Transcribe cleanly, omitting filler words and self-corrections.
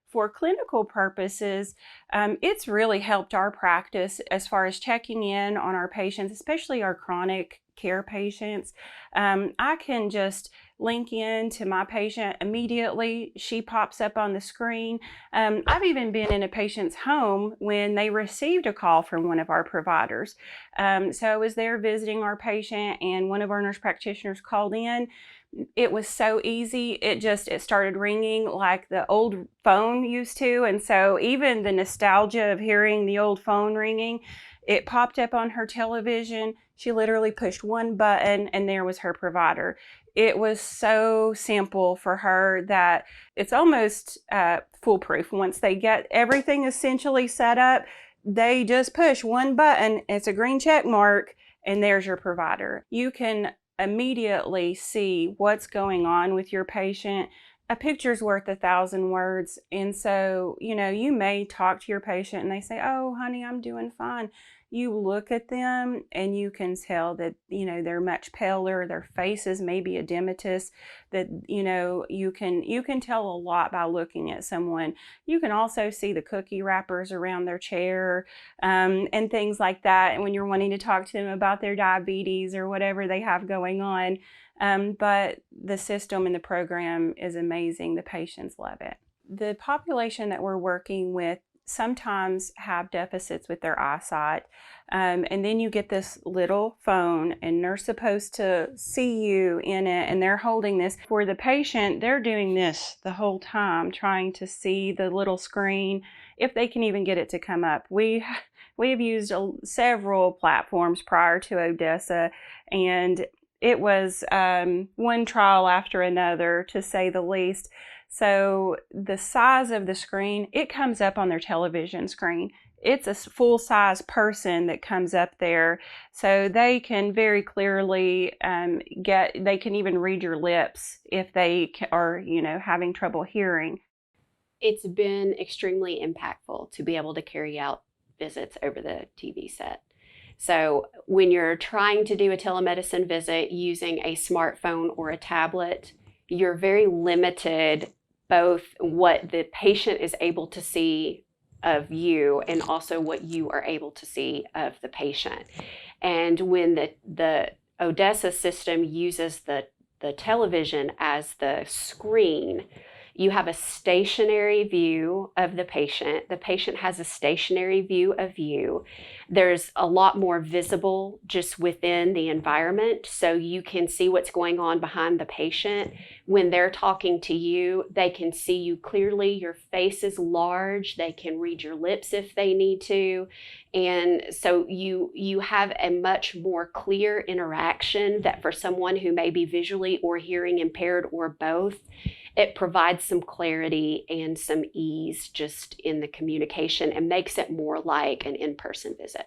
For clinical purposes, it's really helped our practice as far as checking in on our patients, especially our chronic care patients. I can just link in to my patient immediately. She pops up on the screen. I've even been in a patient's home when they received a call from one of our providers. So I was there visiting our patient, and one of our nurse practitioners called in. It was so easy. It started ringing like the old phone used to. And so even the nostalgia of hearing the old phone ringing, it popped up on her television. She literally pushed one button and there was her provider. It was so simple for her that it's almost foolproof. Once they get everything essentially set up, they just push one button. It's a green check mark and there's your provider. You can immediately see what's going on with your patient. A picture's worth 1,000 words. And so, you may talk to your patient and they say, "Oh, honey, I'm doing fine." You look at them and you can tell that, they're much paler, their faces may be edematous, that, you can tell a lot by looking at someone. You can also see the cookie wrappers around their chair, and things like that. And when you're wanting to talk to them about their diabetes or whatever they have going on. But the system and the program is amazing. The patients love it. The population that we're working with sometimes have deficits with their eyesight. And then you get this little phone and they're supposed to see you in it, and they're holding this. For the patient, they're doing this the whole time, trying to see the little screen, if they can even get it to come up. We have used several platforms prior to Odessa, and it was one trial after another, to say the least. So the size of the screen, it comes up on their television screen. It's a full-size person that comes up there. So they can very clearly they can even read your lips if they are, having trouble hearing. It's been extremely impactful to be able to carry out visits over the TV set. So when you're trying to do a telemedicine visit using a smartphone or a tablet, you're very limited, both what the patient is able to see of you and also what you are able to see of the patient. And when the Odessa system uses the television as the screen, you have a stationary view of the patient. The patient has a stationary view of you. There's a lot more visible just within the environment, so you can see what's going on behind the patient. When they're talking to you, they can see you clearly. Your face is large. They can read your lips if they need to. And so you have a much more clear interaction that for someone who may be visually or hearing impaired or both, it provides some clarity and some ease just in the communication and makes it more like an in-person visit.